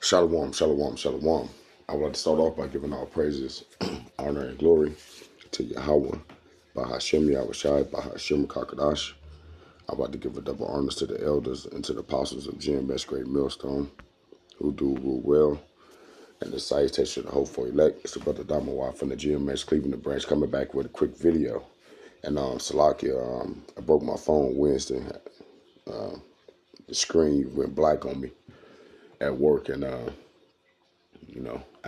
Shalom, shalom, shalom. I would like to start off by giving all praises, honor, and glory to Yahweh, Bahashem Yahushai, Bahashem Kakadash. I would like to give a double honors to the elders and to the apostles of GMS Great Millstone, who do rule well, and the salutation of the hope for elect. It's the brother Damawa from the GMS Cleveland branch coming back with a quick video. And Salakia, I broke my phone Wednesday. The screen went black on me at work, and I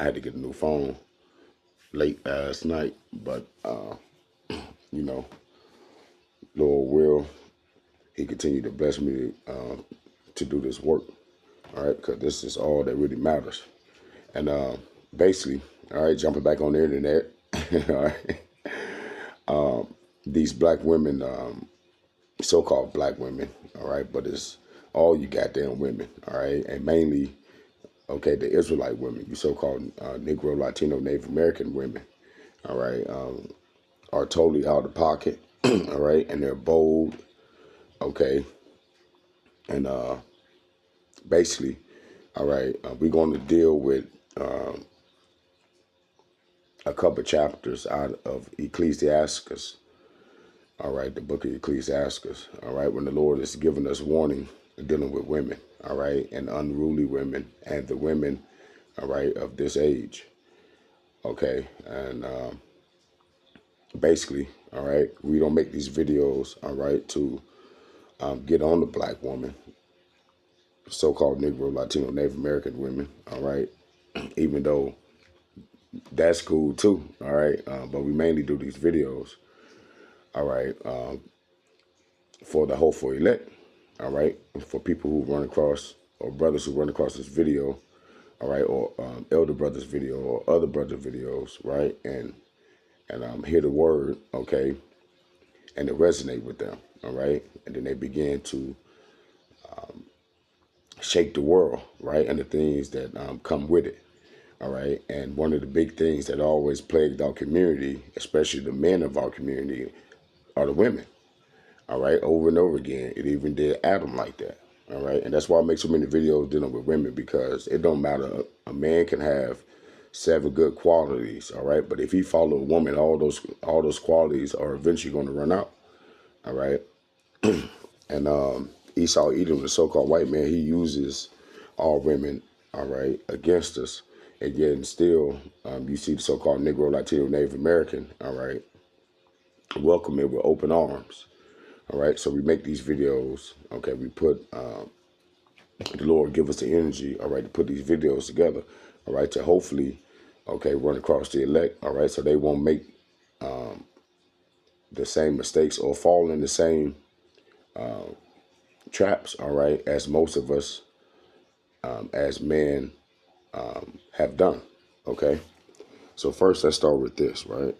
had to get a new phone late last night, but Lord will, He continue to bless me to do this work, all right, because this is all that really matters. And basically, all right, jumping back on the internet, all right, these black women, so-called black women, all right, but it's all you goddamn women, all right, and mainly, okay, the Israelite women, you so-called Negro, Latino, Native American women, all right, are totally out of pocket, all right, and they're bold, okay, and basically, all right, we're going to deal with a couple chapters out of Ecclesiastes, all right, the book of Ecclesiastes, all right, when the Lord is giving us warning dealing with women, all right, and unruly women and the women, all right, of this age, okay, and basically, all right, we don't make these videos, all right, to get on the black woman, so-called Negro, Latino, Native American women, all right, even though that's cool too, all right, but we mainly do these videos, all right, for the hope for elect, all right, for people who run across, or brothers who run across this video, all right, or elder brothers video or other brother videos, right, and hear the word, okay, and it resonate with them, all right, and then they begin to shake the world, right, and the things that come with it, all right, and one of the big things that always plagued our community, especially the men of our community, are the women, all right, over and over again. It even did Adam like that, all right, and that's why I make so many videos dealing with women, because it don't matter. A man can have 7 good qualities, all right, but if he follow a woman, all those qualities are eventually going to run out, all right, and Esau Edom, the so-called white man, he uses all women, all right, against us, and yet and still you see the so-called Negro, Latino, Native American, all right, welcome it with open arms. All right, so we make these videos, okay, we put, the Lord give us the energy, all right, to put these videos together, all right, to hopefully, okay, run across the elect, all right, so they won't make the same mistakes or fall in the same traps, all right, as most of us as men have done, okay. So first, let's start with this, right?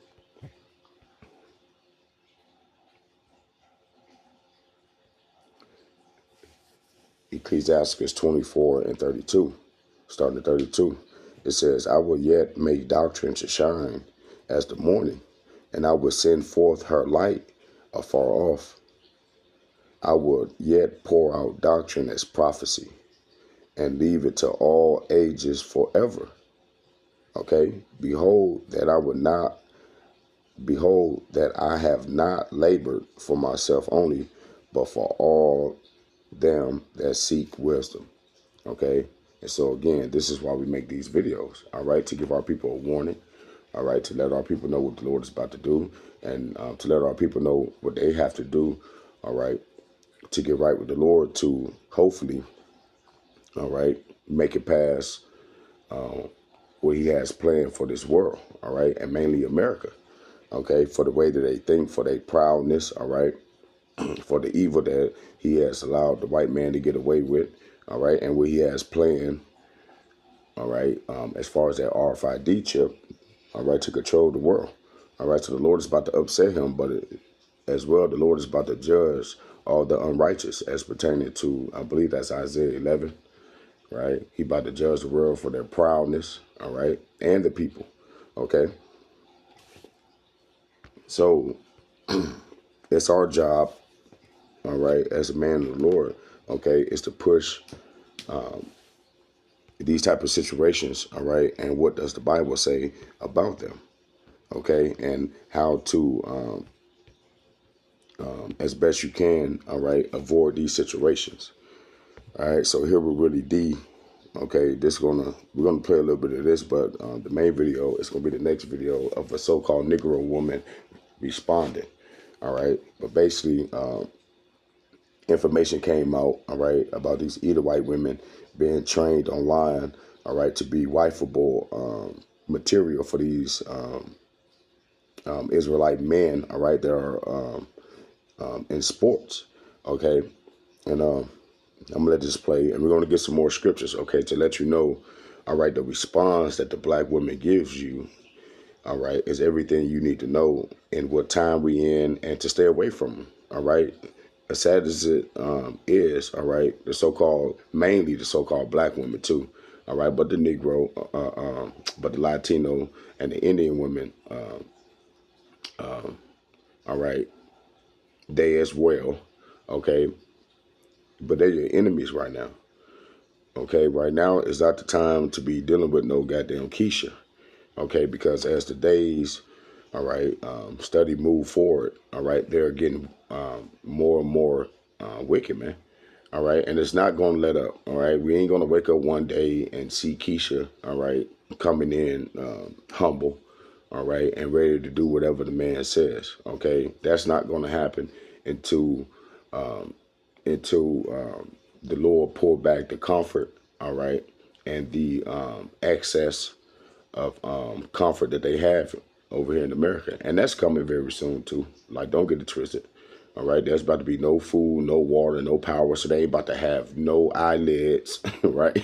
Ecclesiastes 24 and 32, starting at 32. It says, I will yet make doctrine to shine as the morning, and I will send forth her light afar off. I will yet pour out doctrine as prophecy, and leave it to all ages forever. Okay? Behold that I have not labored for myself only, but for all them that seek wisdom. Okay, and so again, this is why we make these videos, all right, to give our people a warning, all right, to let our people know what the Lord is about to do, and to let our people know what they have to do, all right, to get right with the Lord, to hopefully, all right, make it past what He has planned for this world, all right, and mainly America, okay, for the way that they think, for their proudness, all right, for the evil that He has allowed the white man to get away with, all right, and what He has planned, all right, as far as that RFID chip, all right, to control the world, all right, so the Lord is about to upset Him, but as well, the Lord is about to judge all the unrighteous as pertaining to, I believe that's Isaiah 11, right, He about to judge the world for their proudness, all right, and the people, okay, so it's our job, all right, as a man of the Lord, okay, is to push these type of situations, all right, and what does the Bible say about them, okay, and how to, as best you can, all right, avoid these situations. All right, so here we're really D. Okay, we're gonna play a little bit of this, but the main video is gonna be the next video of a so-called Negro woman responding. All right, but basically, information came out, all right, about these either white women being trained online, all right, to be wifeable material for these Israelite men, all right, that are in sports, okay, and I'm gonna let this play, and we're gonna get some more scriptures, okay, to let you know, all right, the response that the black woman gives you, all right, is everything you need to know in what time we in, and to stay away from them, all right. As sad as it is, all right, mainly the so-called black women too, all right, but the Negro, but the Latino and the Indian women, all right, they as well, okay, but they're your enemies right now. Okay, right now is not the time to be dealing with no goddamn Keisha. Okay, because as the days, all right, study move forward, all right, they're getting more and more wicked, man. All right, and it's not gonna let up. All right, we ain't gonna wake up one day and see Keisha, all right, coming in humble, all right, and ready to do whatever the man says. Okay, that's not gonna happen until the Lord pour back the comfort, all right, and the excess of comfort that they have over here in America. And that's coming very soon too. Like, don't get it twisted. All right, there's about to be no food, no water, no power. So they ain't about to have no eyelids, right?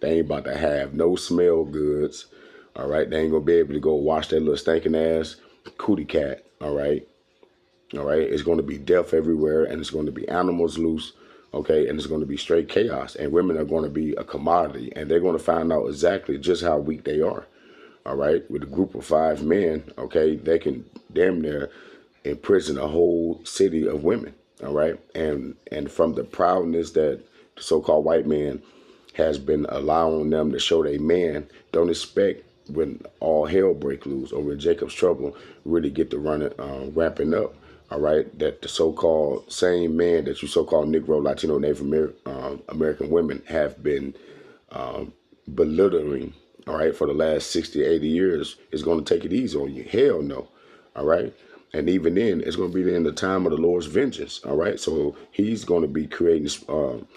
They ain't about to have no smell goods. All right, they ain't gonna be able to go wash their little stinking ass cootie cat. All right. All right, it's going to be death everywhere, and it's going to be animals loose, okay, and it's going to be straight chaos, and women are going to be a commodity, and they're going to find out exactly just how weak they are, all right, with a group of 5 men, okay, they can damn near imprison a whole city of women, all right, and from the proudness that the so-called white man has been allowing them to show they man, don't expect when all hell break loose or when Jacob's trouble really get to ramping up, all right, that the so-called same man that you so-called Negro, Latino, Native American women have been belittling, all right, for the last 60, 80 years is going to take it easy on you. Hell no, all right? And even then, it's going to be in the time of the Lord's vengeance, all right? So he's going to be creating,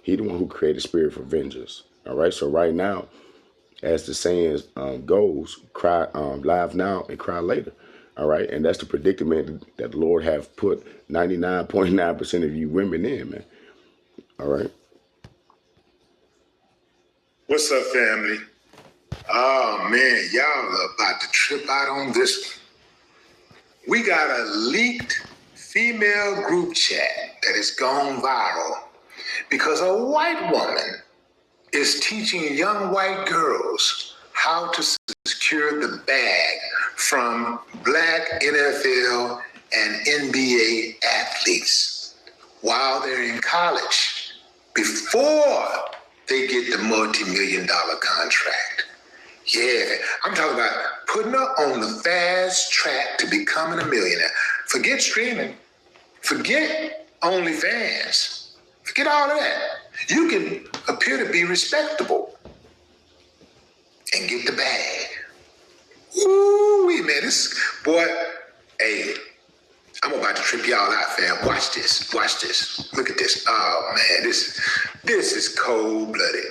he's the one who created spirit for vengeance, all right? So right now, as the saying goes, cry live now and cry later. All right. And that's the predicament that the Lord have put 99.9% of you women in, man. All right. What's up, family? Oh, man, y'all are about to trip out on this one. We got a leaked female group chat that has gone viral because a white woman is teaching young white girls how to secure the bag from black NFL and NBA athletes while they're in college before they get the multi-million-dollar contract. Yeah, I'm talking about putting her on the fast track to becoming a millionaire. Forget streaming. Forget OnlyFans. Forget all of that. You can appear to be respectable and get the bag. Ooh, man, boy, hey, I'm about to trip y'all out, fam. Watch this. Look at this. Oh, man, this is cold-blooded.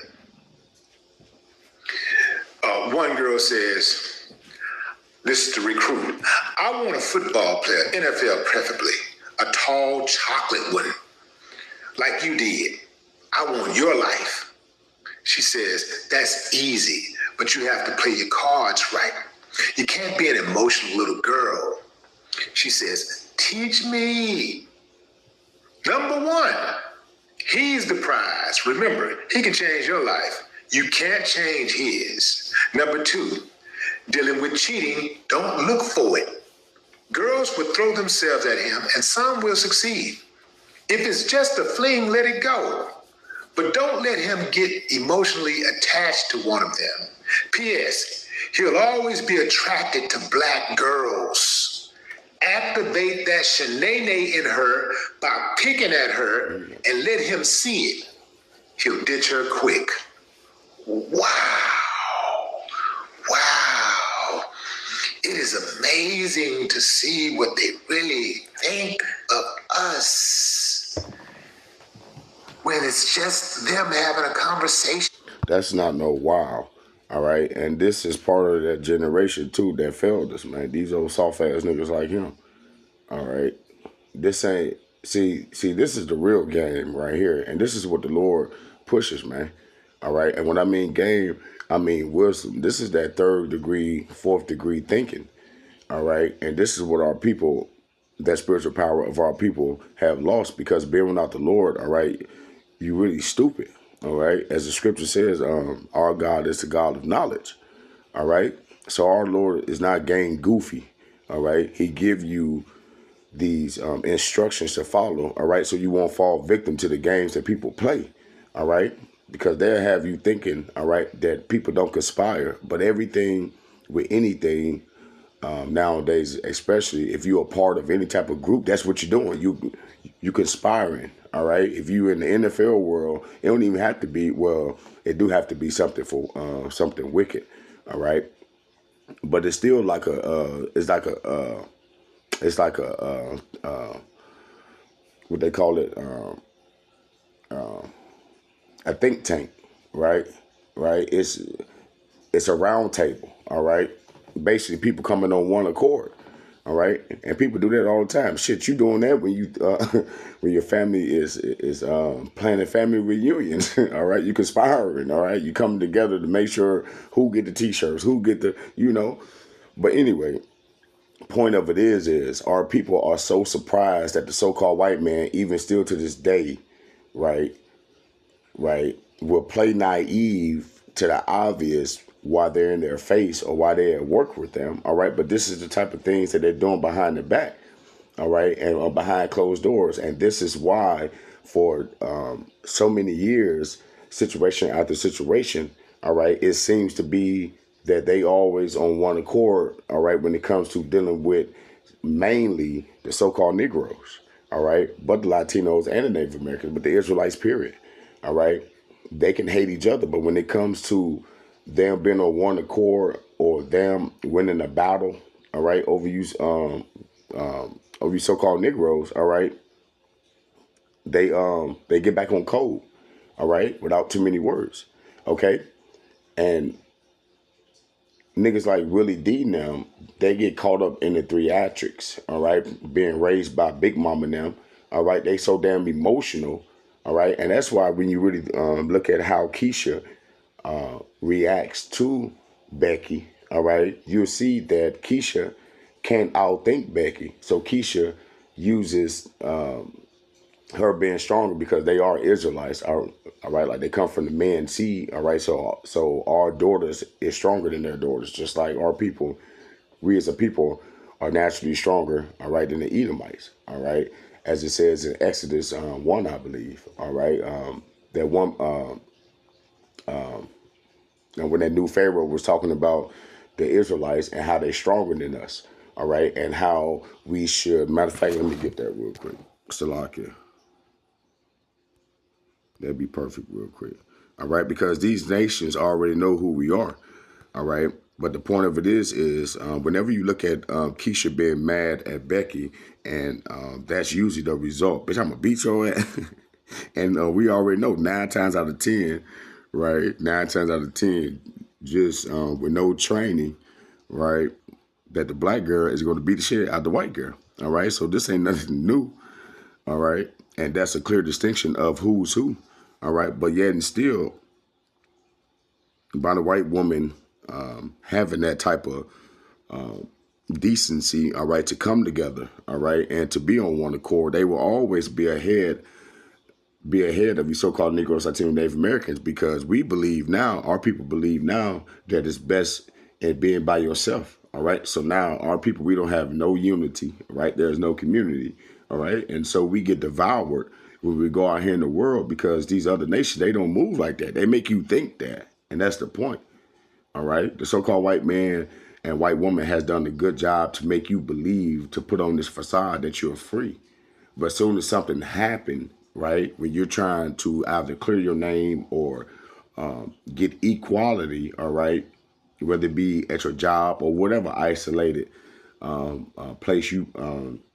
One girl says, this is the recruit. I want a football player, NFL preferably, a tall chocolate one, like you did. I want your life. She says, that's easy, but you have to play your cards right. You can't be an emotional little girl. She says, teach me. Number 1, he's the prize. Remember, he can change your life. You can't change his. Number 2, dealing with cheating, don't look for it. Girls will throw themselves at him and some will succeed. If it's just a fling, let it go. But don't let him get emotionally attached to one of them. P.S. He'll always be attracted to black girls. Activate that shenane in her by picking at her and let him see it. He'll ditch her quick. Wow. Wow. It is amazing to see what they really think of us when it's just them having a conversation. That's not no wow. All right. And this is part of that generation too that failed us, man. These old soft ass niggas like him. All right. This ain't see, this is the real game right here. And this is what the Lord pushes, man. All right. And when I mean game, I mean wisdom. This is that 3rd degree, 4th degree thinking. All right. And this is what our people, that spiritual power of our people have lost because being without the Lord, all right, you really stupid. All right. As the scripture says, our God is the God of knowledge. All right. So our Lord is not game goofy. All right. He give you these instructions to follow. All right. So you won't fall victim to the games that people play. All right. Because they'll have you thinking, all right, that people don't conspire. But everything with anything nowadays, especially if you're a part of any type of group, that's what you're doing. You conspiring. All right. If you in the NFL world, it don't even have to be. Well, it do have to be something for something wicked. All right. But it's still like what they call it, a think tank, right? Right. It's a round table. All right. Basically, people coming on one accord. All right, and people do that all the time. Shit, you doing that when you when your family is planning family reunions. All right, you conspiring. All right, you coming together to make sure who get the T-shirts, who get the But anyway, point of it is our people are so surprised that the so-called white man, even still to this day, right, will play naive to the obvious while they're in their face or while they're at work with them. All right. But this is the type of things that they're doing behind the back. All right. And behind closed doors. And this is why for so many years, situation after situation, all right, it seems to be that they always on one accord. All right. When it comes to dealing with mainly the so-called Negroes. All right. But the Latinos and the Native Americans, but the Israelites, period. All right. They can hate each other. But when it comes to them being on one accord or them winning a battle, all right, over you so-called Negroes, all right, they get back on code, all right, without too many words, okay, and niggas like Willie D and them, they get caught up in the theatrics, all right, being raised by Big Mama and them, all right, they so damn emotional, all right, and that's why when you really look at how Keisha reacts to Becky, all right, you'll see that Keisha can't outthink Becky. So Keisha uses her being stronger because they are Israelites, all right, like they come from the man seed, all right, so our daughters is stronger than their daughters, just like our people, we as a people are naturally stronger, all right, than the Edomites, all right, as it says in Exodus 1, I believe, all right, that one, and when that new Pharaoh was talking about the Israelites and how they're stronger than us, all right, and how we should, matter of fact, let me get that real quick. Salakia. That'd be perfect real quick. All right, because these nations already know who we are. All right. But the point of it is whenever you look at Keisha being mad at Becky, and that's usually the result. Bitch, I'm going to beat your ass. And we already know 9 times out of 10, right? 9 times out of 10, just with no training, right, that the black girl is going to beat the shit out of the white girl. All right. So this ain't nothing new. All right. And that's a clear distinction of who's who. All right. But yet and still, by the white woman having that type of decency, all right, to come together, all right, and to be on one accord, they will always be ahead of you so-called Negroes, Latino, Native Americans, because we believe now, our people believe now that it's best at being by yourself. All right. So now our people, we don't have no unity, right? There's no community. All right. And so we get devoured when we go out here in the world, because these other nations, they don't move like that. They make you think that. And that's the point. All right. The so-called white man and white woman has done a good job to make you believe, to put on this facade that you're free. But as soon as something happened, right, when you're trying to either clear your name or get equality, all right, whether it be at your job or whatever isolated place you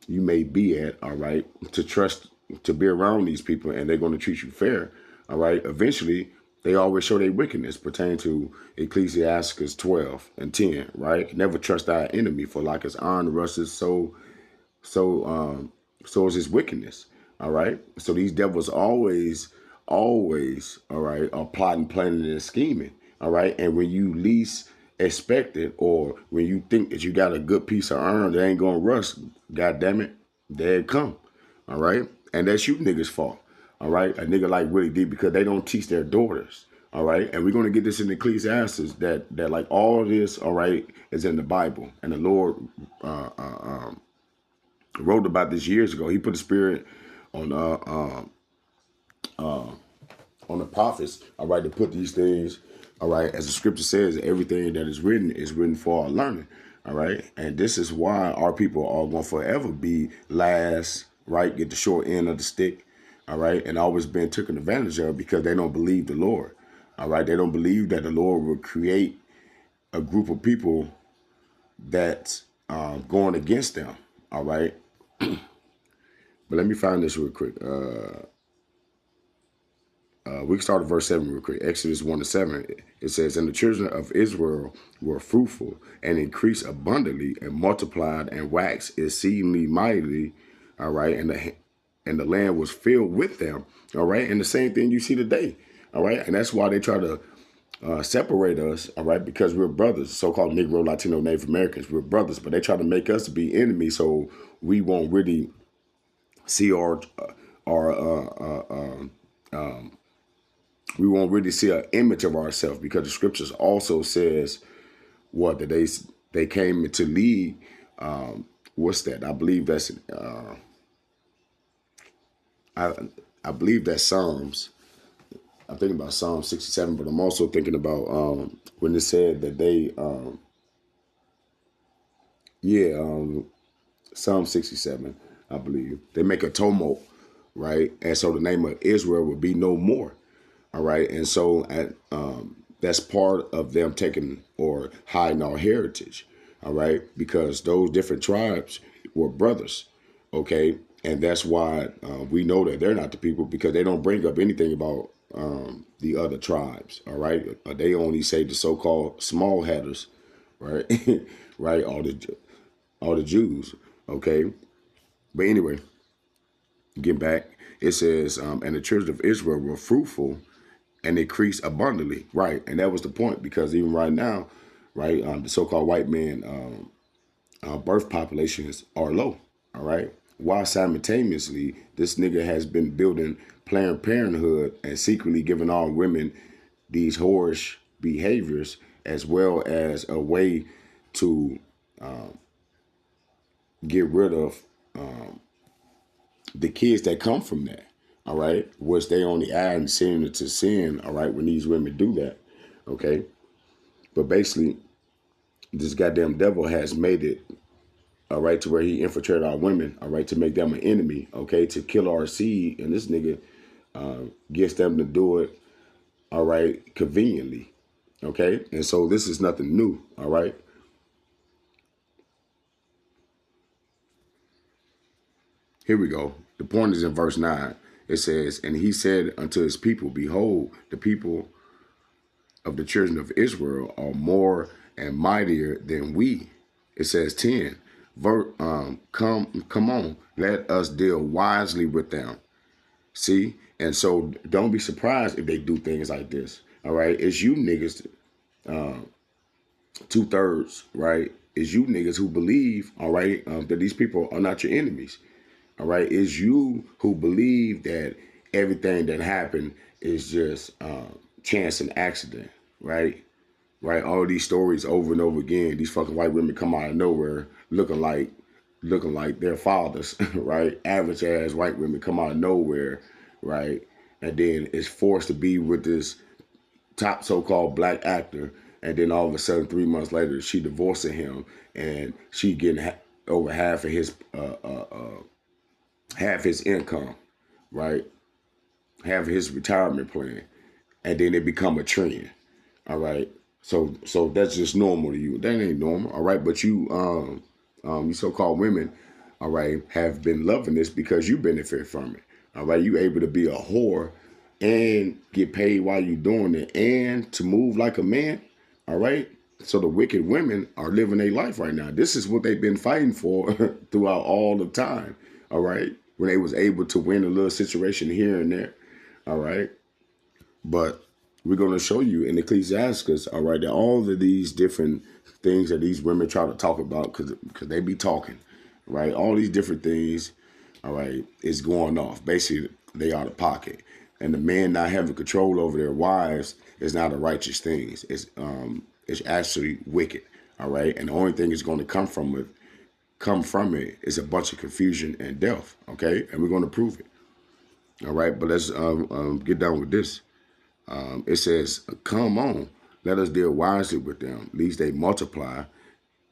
may be at, all right, to be around these people and they're going to treat you fair, all right, eventually they always show their wickedness pertaining to Ecclesiastes 12 and 10, right? Never trust thy enemy, for like his iron rusteth, so is his wickedness. All right. So these devils always, all right, are plotting, planning, and scheming. All right. And when you least expect it, or when you think that you got a good piece of iron that ain't gonna rust, god damn it, there it come. All right. And that's you niggas' fault. All right. A nigga like Willie D, because they don't teach their daughters. All right. And we're going to get this in Ecclesiastes that like all of this, all right, is in the Bible. And the Lord wrote about this years ago. He put a spirit on the prophets, all right, to put these things, all right, as the scripture says, everything that is written for our learning, all right. And this is why our people are going to forever be last, right, get the short end of the stick, all right, and always been taken advantage of, because they don't believe the Lord, all right. They don't believe that the Lord will create a group of people that's going against them, all right. But let me find this real quick. We can start at verse 7 real quick. Exodus 1-7. It says, and the children of Israel were fruitful and increased abundantly and multiplied and waxed exceedingly mightily. All right. And the land was filled with them. All right. And the same thing you see today. All right. And that's why they try to separate us, all right, because we're brothers, so-called Negro, Latino, Native Americans. We're brothers, but they try to make us to be enemies, so we won't really see we won't really see an image of ourselves, because the scriptures also says what, that they came to lead. What's that? I believe that's I believe that's Psalms. I'm thinking about Psalm 67, but I'm also thinking about when it said that they, Psalm 67, I believe. They make a tumult, right? And so the name of Israel would be no more, all right? And so that's part of them taking or hiding our heritage, all right? Because those different tribes were brothers, okay? And that's why we know that they're not the people, because they don't bring up anything about the other tribes, all right? They only say the so-called small headers, right? Right? All the Jews, okay? But anyway, get back. It says, and the children of Israel were fruitful and increased abundantly, right? And that was the point, because even right now, right, the so-called white man birth populations are low, all right? While simultaneously, this nigga has been building Planned Parenthood and secretly giving all women these whorish behaviors, as well as a way to get rid of the kids that come from that, all right? Which they only add sin to sin, all right, when these women do that, okay? But basically, this goddamn devil has made it, all right, to where he infiltrated our women, all right, to make them an enemy, okay, to kill our seed. And this nigga gets them to do it, all right, conveniently, okay? And so this is nothing new, all right? Here we go. The point is in verse 9. It says, and he said unto his people, behold, the people of the children of Israel are more and mightier than we. It says 10. Come on, let us deal wisely with them. See? And so don't be surprised if they do things like this. All right? It's you niggas, 2/3, right? It's you niggas who believe, all right, that these people are not your enemies. All right? It's you who believe that everything that happened is just chance and accident, right? Right, all these stories over and over again. These fucking white women come out of nowhere looking like their fathers, right? Average ass white women come out of nowhere, right? And then is forced to be with this top so-called black actor, and then all of a sudden 3 months later she divorcing him, and she getting over half his income, right? Half his retirement plan, and then it become a trend. All right. So that's just normal to you. That ain't normal. All right. But you so-called women, all right, have been loving this because you benefit from it. All right. You able to be a whore and get paid while you doing it and to move like a man. All right. So the wicked women are living their life right now. This is what they've been fighting for throughout all the time. All right. When they was able to win a little situation here and there. All right. But we're going to show you in Ecclesiastes, all right, that all of these different things that these women try to talk about, because they be talking, right? All these different things, all right, is going off. Basically, they out of pocket. And the men not having control over their wives is not a righteous thing. It's actually wicked, all right? And the only thing is going to come from it is a bunch of confusion and death, okay? And we're going to prove it, all right? But let's get down with this. It says, come on, let us deal wisely with them, lest they multiply,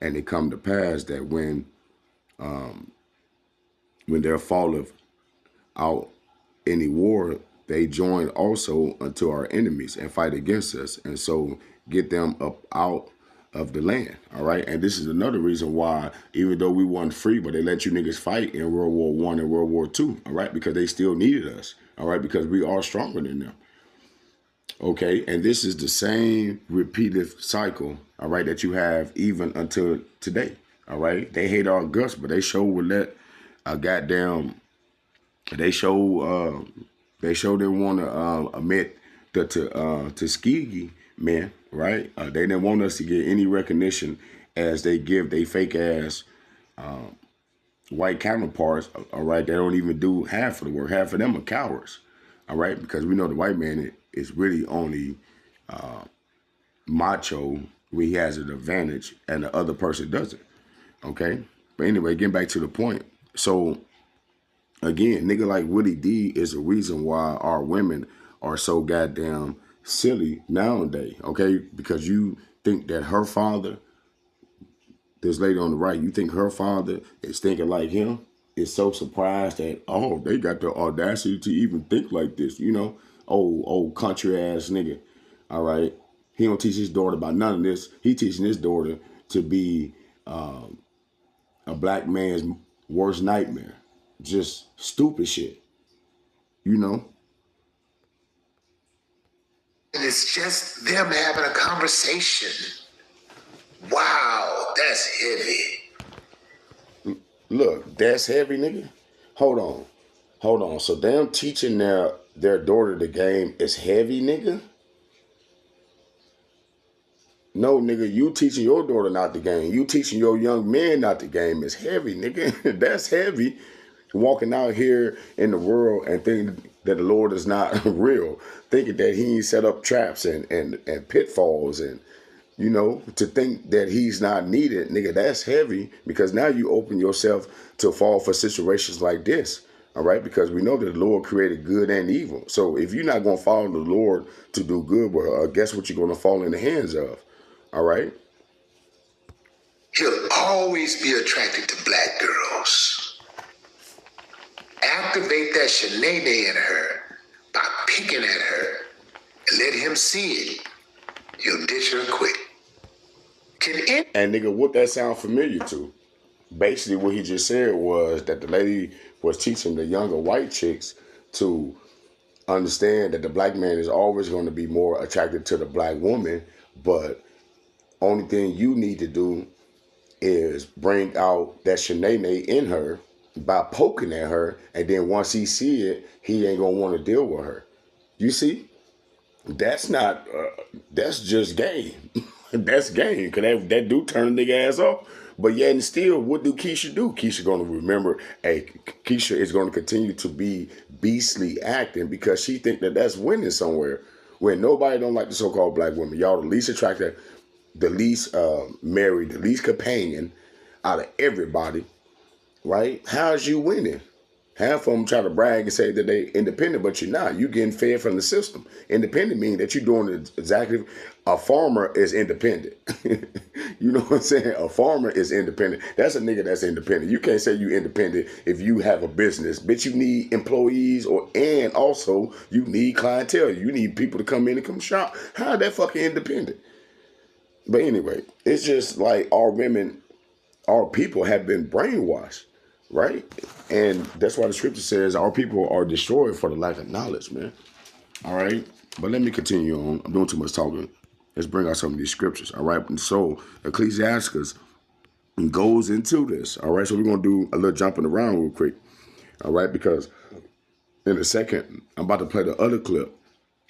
and it come to pass that when there falleth out any war, they join also unto our enemies and fight against us, and so get them up out of the land. All right. And this is another reason why, even though we weren't free, but they let you niggas fight in World War I and World War II. All right. Because they still needed us. All right. Because we are stronger than them. Okay. And this is the same repeated cycle. All right. That you have even until today. All right. They hate our guts, but they sure would let a goddamn, they didn't want to admit the Tuskegee men, right? They didn't want us to get any recognition as they give they fake ass white counterparts, all right? They don't even do half of the work. Half of them are cowards, all right? Because we know the white man is really only macho when he has an advantage and the other person doesn't, okay? But anyway, getting back to the point. So, again, nigga like Willie D is the reason why our women are so goddamn silly nowadays, okay? Because you think that her father, this lady on the right, you think her father is thinking like him, is so surprised that, oh, they got the audacity to even think like this, you know? Old country ass nigga, all right? He don't teach his daughter about none of this. He teaching his daughter to be a black man's worst nightmare. Just stupid shit, you know? And it's just them having a conversation. Wow, that's heavy. Look, that's heavy, nigga. Hold on. So them teaching their daughter the game is heavy, nigga? No, nigga, you teaching your daughter not the game. You teaching your young men not the game is heavy, nigga. That's heavy. Walking out here in the world and thinking that the Lord is not real, thinking that he ain't set up traps and pitfalls, and, you know, to think that he's not needed, nigga, that's heavy, because now you open yourself to fall for situations like this, all right? Because we know that the Lord created good and evil. So if you're not going to follow the Lord to do good, well, guess what you're going to fall in the hands of, all right? He'll always be attracted to black girls. Activate that Shanae in her by picking at her and let him see it. He'll ditch her quick. And nigga, what that sound familiar to? Basically what he just said was that the lady was teaching the younger white chicks to understand that the black man is always going to be more attracted to the black woman, but only thing you need to do is bring out that Shanae in her by poking at her, and then once he see it, he ain't gonna want to deal with her. You see, that's not that's just game. That's game, because that do turn a nigga ass off. But yet and still, what do Keisha do? Keisha gonna remember, hey, Keisha is gonna continue to be beastly acting because she think that that's winning somewhere, where nobody don't like the so-called black women. Y'all the least attractive, the least married, the least companion out of everybody. Right? How's you winning? Half of them try to brag and say that they independent, but you're not. You're getting fed from the system. Independent means that you're doing it exactly. A farmer is independent. You know what I'm saying? A farmer is independent. That's a nigga that's independent. You can't say you independent if you have a business. Bitch, you need employees and also you need clientele. You need people to come in and come shop. How that fucking independent? But anyway, it's just like our women, our people have been brainwashed, right? And that's why the scripture says our people are destroyed for the lack of knowledge, man. All right. But let me continue on. I'm doing too much talking. Let's bring out some of these scriptures. All right. And so Ecclesiasticus goes into this. All right. So we're going to do a little jumping around real quick. All right. Because in a second, I'm about to play the other clip.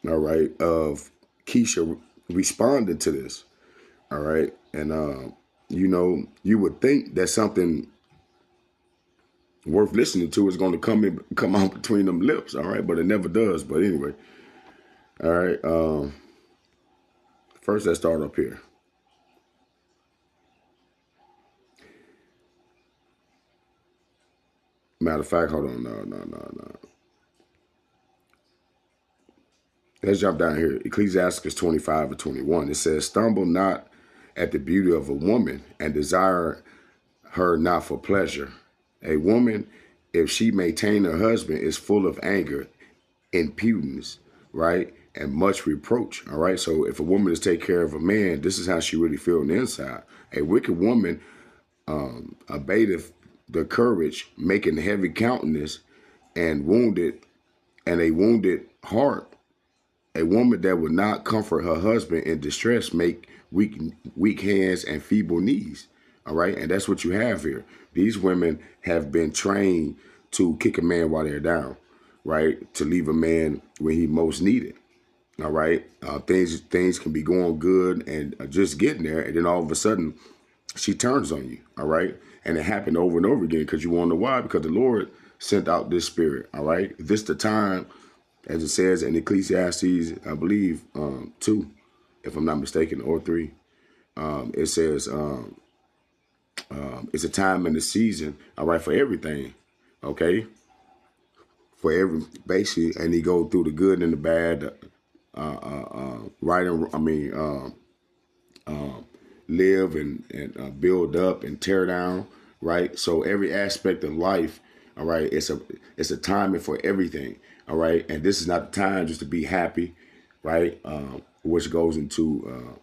All right. Of Keisha responding to this. All right. And, you know, you would think that something worth listening to is going to come out between them lips. All right. But it never does. But anyway. All right. First, let's start up here. Matter of fact, hold on. No. Let's jump down here. Ecclesiasticus 25 and 21. It says, stumble not at the beauty of a woman and desire her not for pleasure. A woman, if she maintain her husband, is full of anger, impudence, right? And much reproach. All right. So if a woman is take care of a man, this is how she really feel on the inside. A wicked woman abateth the courage, making heavy countenance and a wounded heart. A woman that would not comfort her husband in distress make weak hands and feeble knees. All right. And that's what you have here. These women have been trained to kick a man while they're down, right? To leave a man when he most needed. All right. Things can be going good and just getting there. And then all of a sudden she turns on you. All right. And it happened over and over again because you want to know why? Because the Lord sent out this spirit. All right. This the time, as it says in Ecclesiastes, I believe 2, if I'm not mistaken, or 3. It says it's a time and a season, all right, for everything, okay? For every, basically, and he go through the good and the bad, right and, live and build up and tear down, right? So every aspect of life, all right, it's a timing for everything, all right? And this is not the time just to be happy, right? Which goes into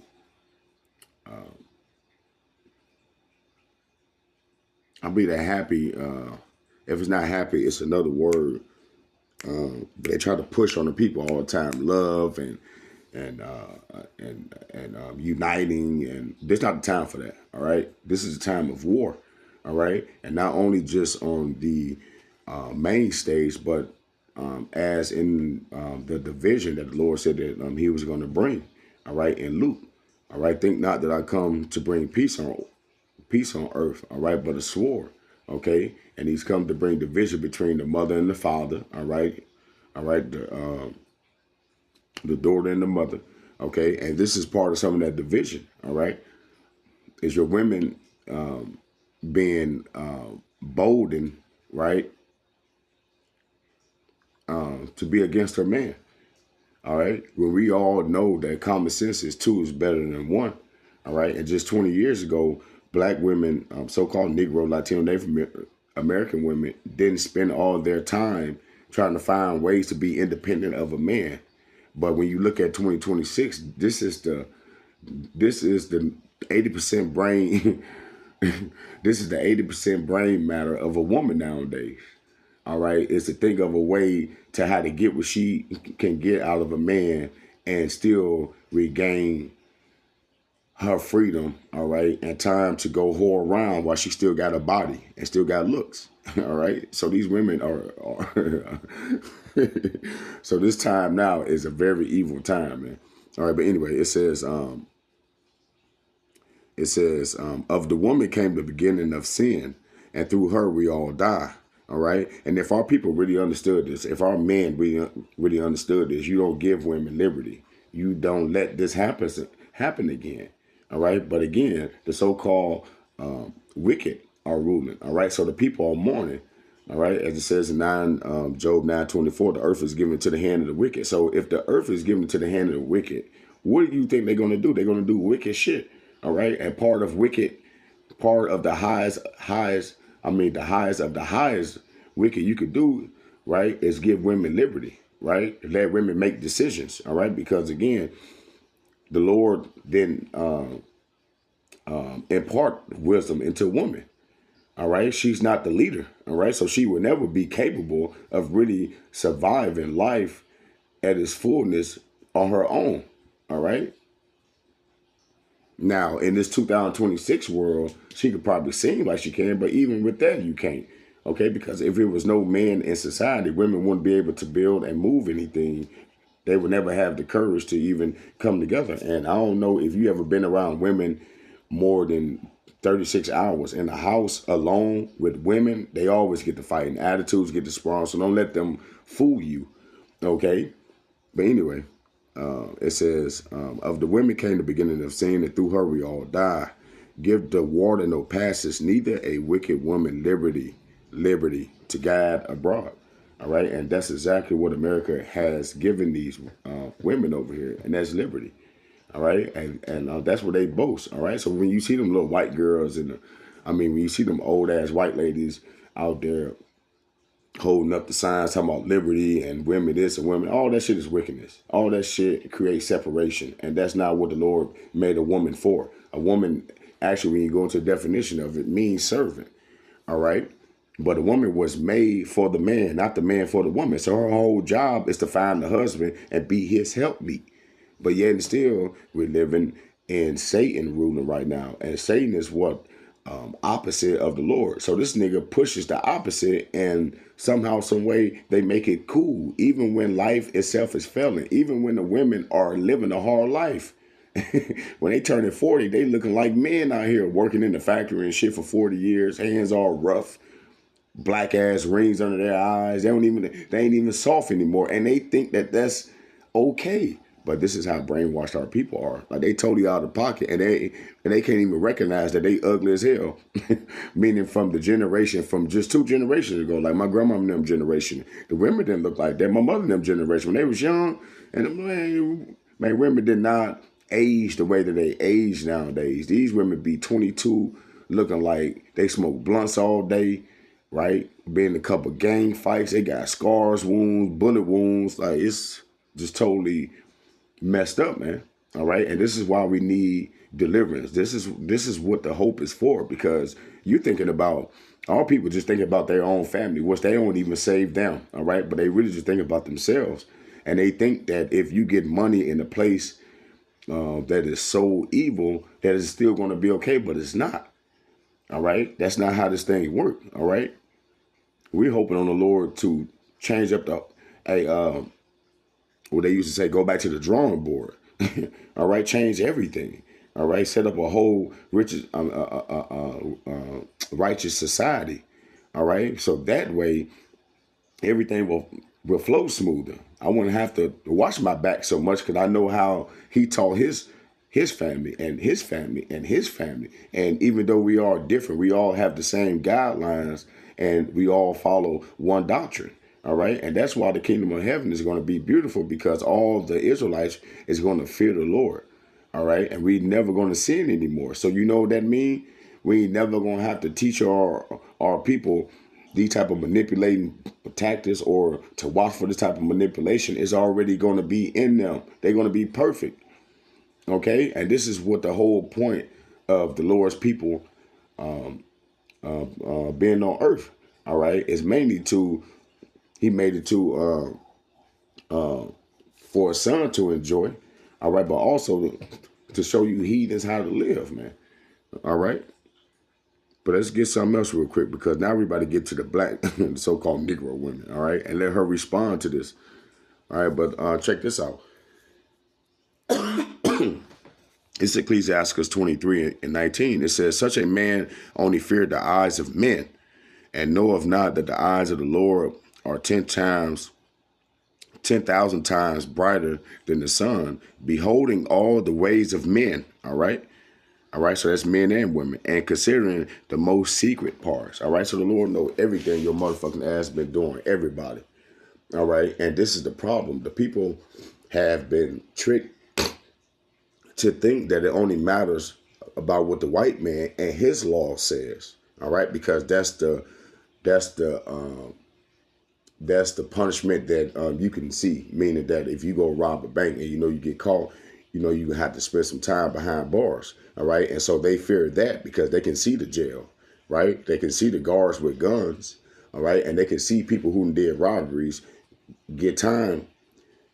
I'll be that happy. If it's not happy, it's another word. They try to push on the people all the time, love and uniting, and there's not the time for that. All right, this is a time of war. All right, and not only just on the main stage, but as in the division that the Lord said that He was going to bring. All right, in Luke. All right, think not that I come to bring peace on earth. All right, but a sword. Okay, and He's come to bring division between the mother and the father. All right, the daughter and the mother. Okay, and this is part of some of that division. All right, is your women being boldened, right, to be against her man. All right, when we all know that common sense is 2 is better than 1. All right, and just 20 years ago, black women, so-called Negro, Latino, Native American women, didn't spend all their time trying to find ways to be independent of a man. But when you look at 2026, this is the 80% brain. This is the 80% brain matter of a woman nowadays. All right, is to think of a way to how to get what she can get out of a man and still regain her freedom, all right, and time to go whore around while she still got a body and still got looks, all right? So these women are so this time now is a very evil time, man. All right, but anyway, it says, of the woman came the beginning of sin, and through her we all die. All right. And if our people really understood this, if our men really understood this, you don't give women liberty. You don't let this happen again. All right. But again, the so-called wicked are ruling. All right. So the people are mourning. All right, as it says in Job 9:24, the earth is given to the hand of the wicked. So if the earth is given to the hand of the wicked, what do you think they're going to do? They're going to do wicked shit. All right, and part of the the highest of the highest wicked you could do, right, is give women liberty, right? Let women make decisions, all right? Because again, the Lord then impart wisdom into woman. All right. She's not the leader. All right. So she will never be capable of really surviving life at its fullness on her own. All right. Now, in this 2026 world, she could probably seem like she can, but even with that, you can't. Okay. Because if there was no men in society, women wouldn't be able to build and move anything. They would never have the courage to even come together. And I don't know if you ever been around women more than 36 hours in the house alone with women. They always get to fighting. Attitudes get to sprawl. So don't let them fool you. Okay. But anyway, it says, of the women came the beginning of sin, and through her we all die. Give the water no passage, neither a wicked woman liberty to guide abroad. All right. And that's exactly what America has given these women over here. And that's liberty. All right. And that's what they boast. All right. So when you see them little white girls when you see them old ass white ladies out there holding up the signs talking about liberty and women this and women, all that shit is wickedness. All that shit creates separation. And that's not what the Lord made a woman for. A woman, actually, when you go into the definition of it, means servant. All right. But a woman was made for the man, not the man for the woman. So her whole job is to find the husband and be his helpmeet. But yet and still, we're living in Satan ruling right now. And Satan is what? Opposite of the Lord. So this nigga pushes the opposite, and somehow, some way, they make it cool. Even when life itself is failing. Even when the women are living a hard life. When they turning 40, they looking like men out here working in the factory and shit for 40 years. Hands all rough. Black ass rings under their eyes. They ain't even soft anymore. And they think that that's okay. But this is how brainwashed our people are. Like, they totally out of pocket, and they can't even recognize that they ugly as hell. Meaning from just 2 generations ago. Like my grandma and them generation, the women didn't look like that. My mother and them generation, when they was young, and man, women did not age the way that they age nowadays. These women be 22, looking like they smoke blunts all day, right? Been in a couple gang fights. They got scars, wounds, bullet wounds. Like, it's just totally messed up, man. All right. And this is why we need deliverance. This is what the hope is for, because you're thinking about, all people just think about their own family, which they don't even save them. All right. But they really just think about themselves. And they think that if you get money in a place that is so evil, that it's still going to be okay, but it's not. All right. That's not how this thing works. All right. We're hoping on the Lord to change up what they used to say, go back to the drawing board. All right, change everything. All right, set up a whole righteous society. All right, so that way everything will flow smoother. I wouldn't have to watch my back so much, because I know how he taught his family and his family and his family. And even though we are different, we all have the same guidelines, and we all follow one doctrine. All right. And that's why the kingdom of heaven is going to be beautiful, because all the Israelites is going to fear the Lord. All right. And we never going to sin anymore. So you know what that means? We ain't never going to have to teach our people these type of manipulating tactics, or to watch for this type of manipulation. Is already going to be in them. They're going to be perfect. Okay. And this is what the whole point of the Lord's people being on earth. All right. Is mainly he made it for a son to enjoy, all right, but also to show you heathens how to live, man. All right. But let's get something else real quick, because now everybody get to the black, so-called Negro women, all right, and let her respond to this. All right, but check this out. It's Ecclesiastes 23:19. It says, such a man only feared the eyes of men, and knoweth not that the eyes of the Lord are 10,000 times brighter than the sun, beholding all the ways of men. All right. All right, so that's men and women, and considering the most secret parts. All right, so the Lord knows everything your motherfucking ass been doing, everybody. All right, and this is the problem. The people have been tricked to think that it only matters about what the white man and his law says. All right, because that's the punishment that you can see. Meaning that if you go rob a bank and you get caught, you have to spend some time behind bars. All right, and so they fear that because they can see the jail, right? They can see the guards with guns, all right, and they can see people who did robberies get time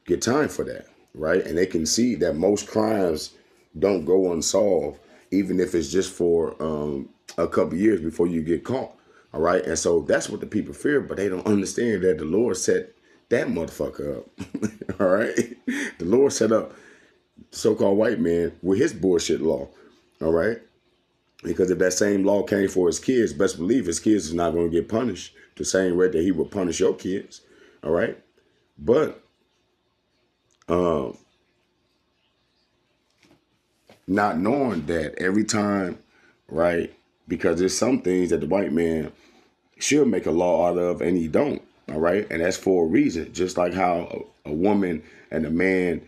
for that, right? And they can see that most crimes don't go unsolved, even if it's just for a couple years before you get caught. All right. And so that's what the people fear, but they don't understand that the Lord set that motherfucker up. All right. The Lord set up the so-called white man with his bullshit law. All right. Because if that same law came for his kids, best believe his kids is not going to get punished the same way that he would punish your kids. All right. But not knowing that every time, right? Because there's some things that the white man should make a law out of and he don't. All right. And that's for a reason. Just like how a woman and a man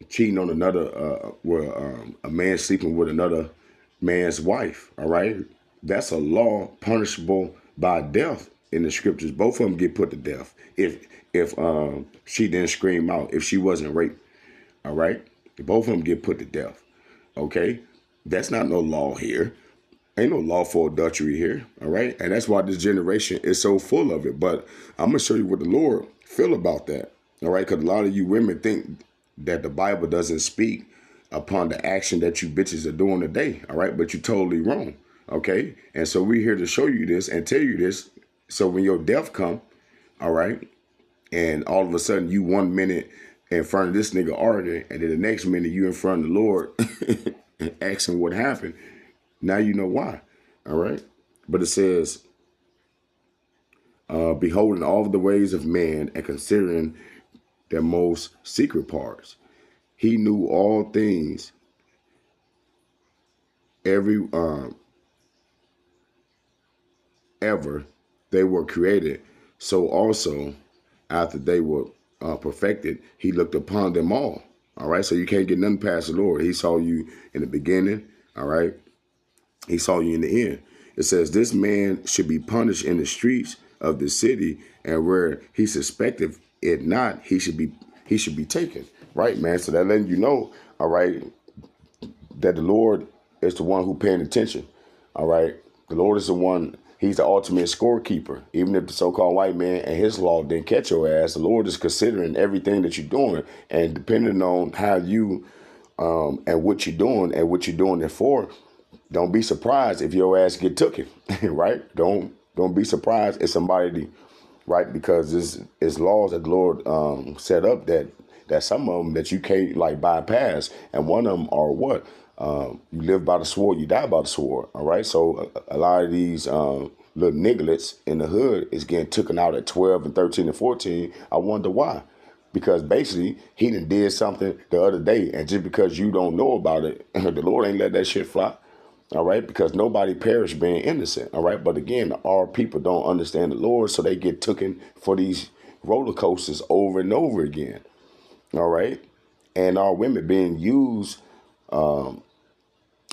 cheating on another, a man sleeping with another man's wife. All right. That's a law punishable by death in the scriptures. Both of them get put to death if she didn't scream out, if she wasn't raped. All right. Both of them get put to death. Okay. That's not no law here. Ain't no law for adultery here, all right? And that's why this generation is so full of it. But I'm going to show you what the Lord feel about that, all right? Because a lot of you women think that the Bible doesn't speak upon the action that you bitches are doing today, all right? But you're totally wrong, okay? And so we're here to show you this and tell you this. So when your death come, all right, and all of a sudden you 1 minute in front of this nigga arguing, and then the next minute you in front of the Lord and asking what happened, now you know why, all right? But it says, beholding all of the ways of man and considering their most secret parts. He knew all things, ever they were created. So also, after they were perfected, he looked upon them all, all right? So you can't get nothing past the Lord. He saw you in the beginning, all right? He saw you in the end. It says, this man should be punished in the streets of the city, and where he suspected it not, he should be taken. Right, man? So that letting you know, all right, that the Lord is the one who paying attention. All right. The Lord is the one, he's the ultimate scorekeeper. Even if the so-called white man and his law didn't catch your ass, the Lord is considering everything that you're doing. And depending on how you and what you're doing it for, don't be surprised if your ass get taken, right? Don't be surprised if somebody, right? Because this is laws that the Lord set up that some of them that you can't like bypass, and one of them are what you live by the sword, you die by the sword. All right, so a lot of these little nigglets in the hood is getting taken out at 12 and 13 and 14. I wonder why. Because basically he did something the other day, and just because you don't know about it, the Lord ain't let that shit fly. All right, because nobody perished being innocent. All right, but again, our people don't understand the Lord, so they get taken for these roller coasters over and over again. All right, and our women being used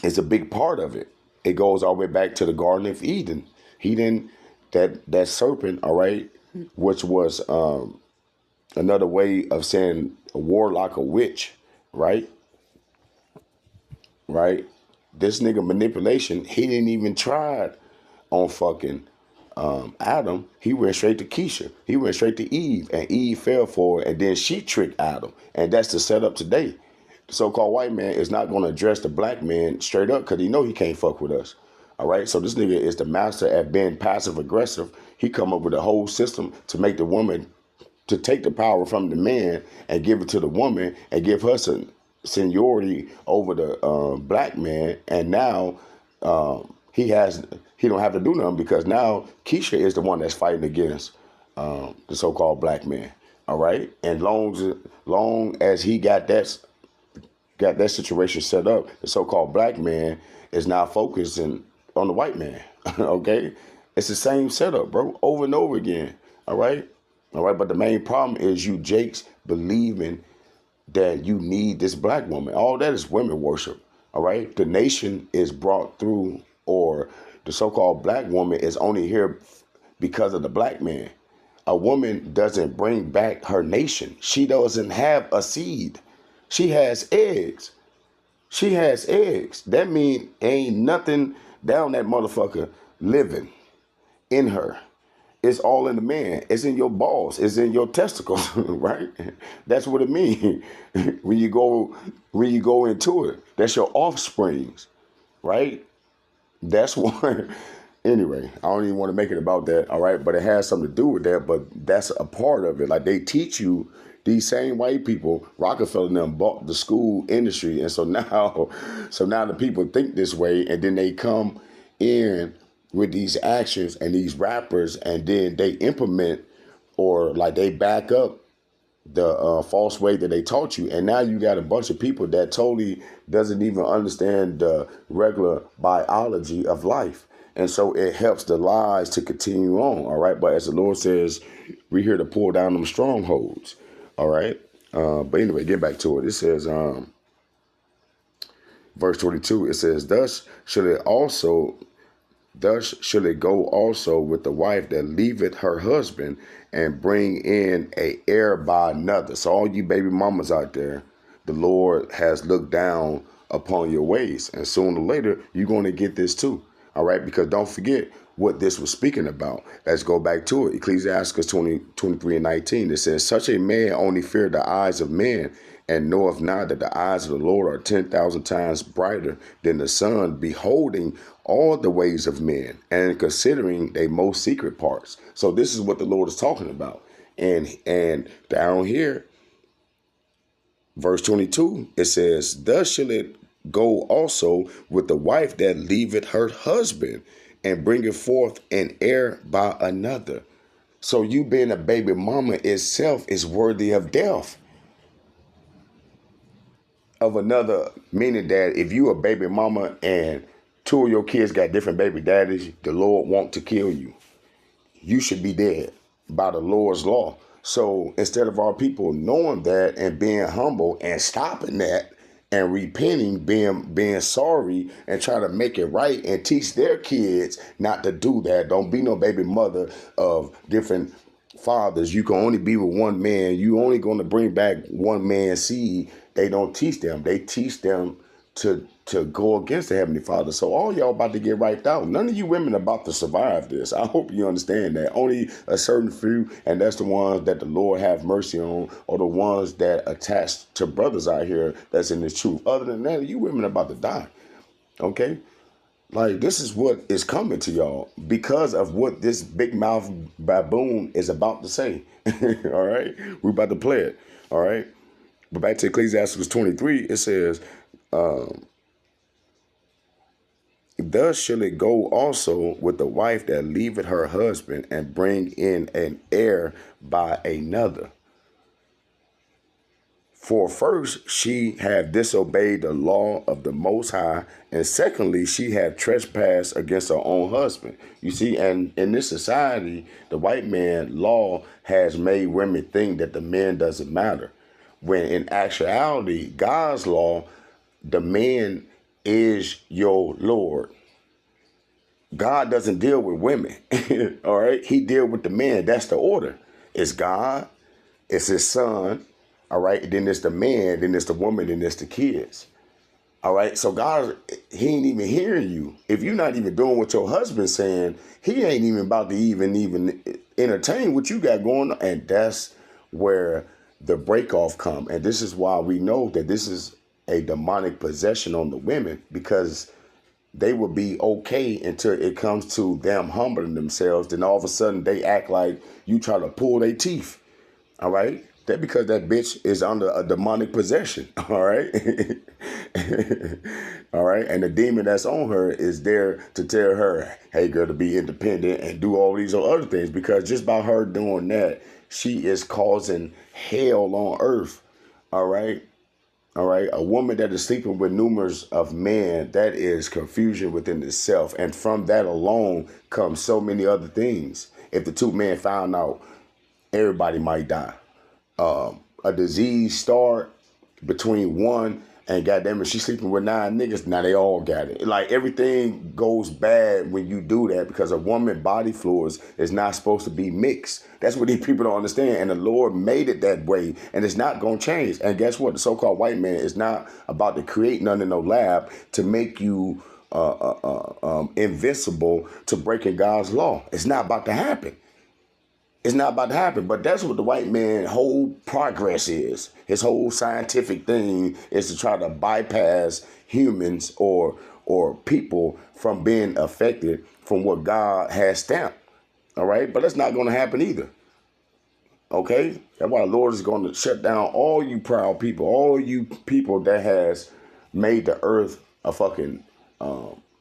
is a big part of it. It goes all the way back to the Garden of Eden. He didn't that serpent. All right, which was another way of saying a warlock, a witch. Right. This nigga manipulation, he didn't even try on fucking Adam. He went straight to Keisha. He went straight to Eve, and Eve fell for it, and then she tricked Adam. And that's the setup today. The so-called white man is not going to address the black man straight up because he know he can't fuck with us. All right, so this nigga is the master at being passive aggressive. He come up with a whole system to make the woman, to take the power from the man and give it to the woman and give her some seniority over the black man, and now he don't have to do nothing because now Keisha is the one that's fighting against the so-called black man. All right, and long as he got that got that situation set up, the so-called black man is now focusing on the white man. Okay, it's the same setup, bro, over and over again. All right, but the main problem is you Jakes believing that you need this black woman. All that is women worship. All right, the nation is brought through, or the so-called black woman is only here because of the black man. A woman doesn't bring back her nation. She doesn't have a seed. She has eggs. She has eggs. That means ain't nothing down that motherfucker living in her. It's all in the man. It's in your balls. It's in your testicles, right? That's what it means when you go into it. That's your offsprings, right? That's why. Anyway, I don't even want to make it about that, all right? But it has something to do with that. But that's a part of it. Like they teach you, these same white people, Rockefeller and them bought the school industry, and so now the people think this way, and then they come in with these actions and these rappers, and then they implement, or like they back up the false way that they taught you, and now you got a bunch of people that totally doesn't even understand the regular biology of life, and so it helps the lies to continue on. All right, but as the Lord says, we're here to pull down them strongholds. All right, but anyway, get back to it. It says, verse 22. It says, Thus should it go also with the wife that leaveth her husband and bring in a heir by another. So all you baby mamas out there, the Lord has looked down upon your ways. And sooner or later, you're going to get this too. All right? Because don't forget what this was speaking about. Let's go back to it. Ecclesiastes 23:19. It says, Such a man only fear the eyes of men, and knoweth not that the eyes of the Lord are 10,000 times brighter than the sun, beholding all the ways of men and considering their most secret parts. So this is what the Lord is talking about. And down here, verse 22, it says, Thus shall it go also with the wife that leaveth her husband and bringeth forth an heir by another. So you being a baby mama itself is worthy of death. Of another, meaning that if you a baby mama and two of your kids got different baby daddies, the Lord want to kill you. You should be dead by the Lord's law. So instead of our people knowing that and being humble and stopping that and repenting, being sorry and trying to make it right and teach their kids not to do that. Don't be no baby mother of different fathers. You can only be with one man. You only going to bring back one man's seed. They don't teach them. They teach them to go against the Heavenly Father. So all y'all about to get wiped out. None of you women about to survive this. I hope you understand that. Only a certain few, and that's the ones that the Lord have mercy on, or the ones that attach to brothers out here that's in the truth. Other than that, you women about to die. Okay? Like, this is what is coming to y'all because of what this big mouth baboon is about to say. All right? We're about to play it. All right? But back to Ecclesiastes 23, it says, Thus shall it go also with the wife that leaveth her husband and bring in an heir by another. For first, she have disobeyed the law of the Most High, and secondly, she have trespassed against her own husband. You see, and in this society, the white man law has made women think that the men doesn't matter. When in actuality, God's law, the man is your Lord. God doesn't deal with women. All right. He deals with the man. That's the order. It's God. It's his son. All right. Then it's the man. Then it's the woman. Then it's the kids. All right. So God, he ain't even hearing you. If you're not even doing what your husband's saying, he ain't even about to even entertain what you got going on. And that's where the break off come. And this is why we know that this is a demonic possession on the women, because they will be okay until it comes to them humbling themselves. Then all of a sudden they act like you try to pull their teeth. All right. That because that bitch is under a demonic possession. All right. All right. And the demon that's on her is there to tell her, hey, girl, to be independent and do all these other things, because just by her doing that, she is causing hell on earth. All right. All right. A woman that is sleeping with numerous of men, that is confusion within itself. And from that alone comes so many other things. If the two men found out, everybody might die. A disease start between one, and goddamn it, she's sleeping with 9 niggas. Now they all got it. Like, everything goes bad when you do that, because a woman body fluids is not supposed to be mixed. That's what these people don't understand. And the Lord made it that way, and it's not gonna change. And guess what? The so-called white man is not about to create none in no lab to make you invincible to breaking God's law. It's not about to happen. It's not about to happen, but that's what the white man whole progress is. His whole scientific thing is to try to bypass humans or people from being affected from what God has stamped. All right, but that's not going to happen either. Okay, that's why the Lord is going to shut down all you proud people, all you people that has made the earth a fucking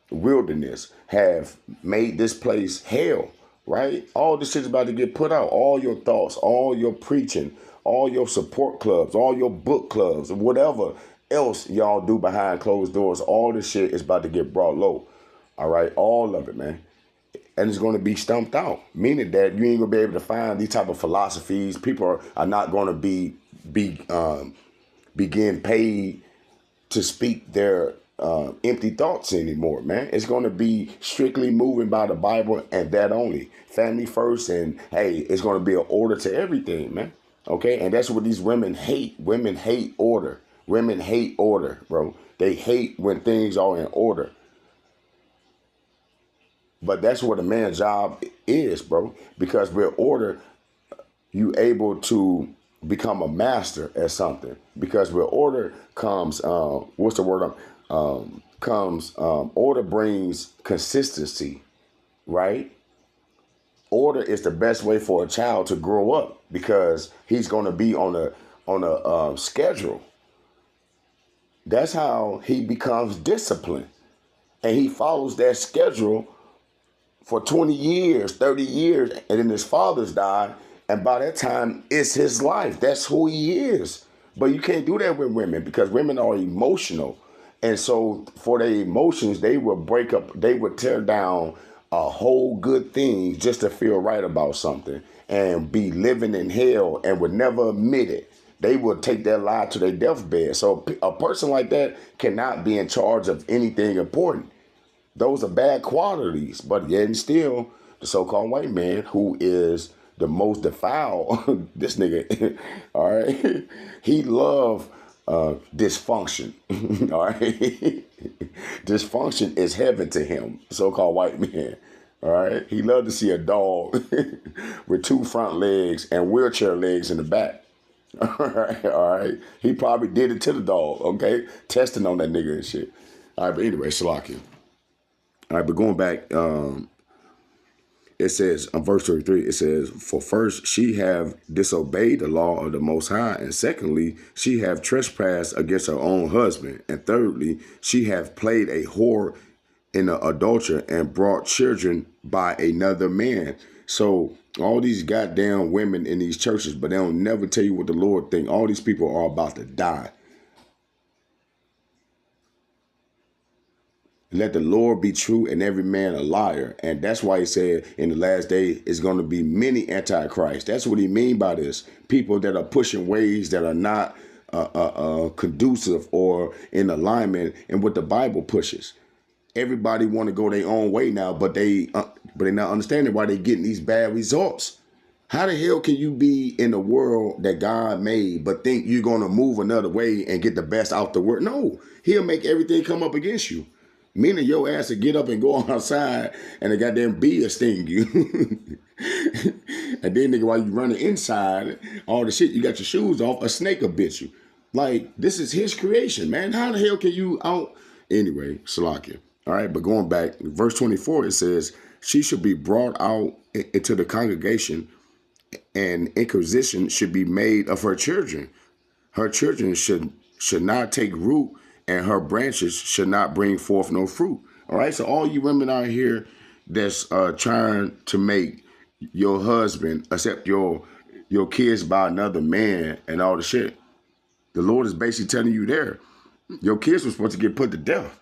wilderness, have made this place hell. Right? All this shit's about to get put out. All your thoughts, all your preaching, all your support clubs, all your book clubs, whatever else y'all do behind closed doors, all this shit is about to get brought low. All right? All of it, man. And it's going to be stumped out, meaning that you ain't going to be able to find these type of philosophies. People are not going to begin paid to speak their empty thoughts anymore, man. It's going to be strictly moving by the Bible and that only. Family first, and hey, it's going to be an order to everything, man. Okay, and that's what these women hate. Women hate order. Women hate order, bro. They hate when things are in order. But that's what a man's job is, bro. Because with order, you able to become a master at something. Because with order comes, what's the word? Order brings consistency, right? Order is the best way for a child to grow up, because he's going to be on a schedule. That's how he becomes disciplined, and he follows that schedule for 20 years, 30 years, and then his father's died, and by that time, it's his life. That's who he is. But you can't do that with women, because women are emotional. And so for their emotions, they will break up, they would tear down a whole good thing just to feel right about something, and be living in hell and would never admit it. They would take that lie to their deathbed. So a person like that cannot be in charge of anything important. Those are bad qualities, but yet and still, the so-called white man, who is the most defiled, this nigga, all right, he love dysfunction, all right? Dysfunction is heaven to him, so-called white man, all right? He loved to see a dog with 2 front legs and wheelchair legs in the back, all right? He probably did it to the dog, okay? Testing on that nigga and shit. All right, but anyway, Salakia. All right, but going back, it says, on verse 33, it says, for first, she have disobeyed the law of the Most High, and secondly, she have trespassed against her own husband, and thirdly, she have played a whore in the adultery and brought children by another man. So all these goddamn women in these churches, but they don't never tell you what the Lord think. All these people are about to die. Let the Lord be true and every man a liar. And that's why he said in the last day is going to be many antichrists. That's what he mean by this. People that are pushing ways that are not conducive or in alignment in what the Bible pushes. Everybody want to go their own way now, but they're not understanding why they're getting these bad results. How the hell can you be in the world that God made, but think you're going to move another way and get the best out the world? No, he'll make everything come up against you. Meaning your ass to get up and go outside and the goddamn bee will sting you. And then nigga, while you running inside, all the shit, you got your shoes off, a snake will bit you. Like, this is his creation, man. How the hell can you out? Anyway, Salakia. All right, but going back, verse 24, it says, she should be brought out into the congregation, and inquisition should be made of her children. Her children should not take root, and her branches should not bring forth no fruit. All right, so all you women out here that's trying to make your husband accept your kids by another man and all the shit, The Lord is basically telling you there, your kids were supposed to get put to death,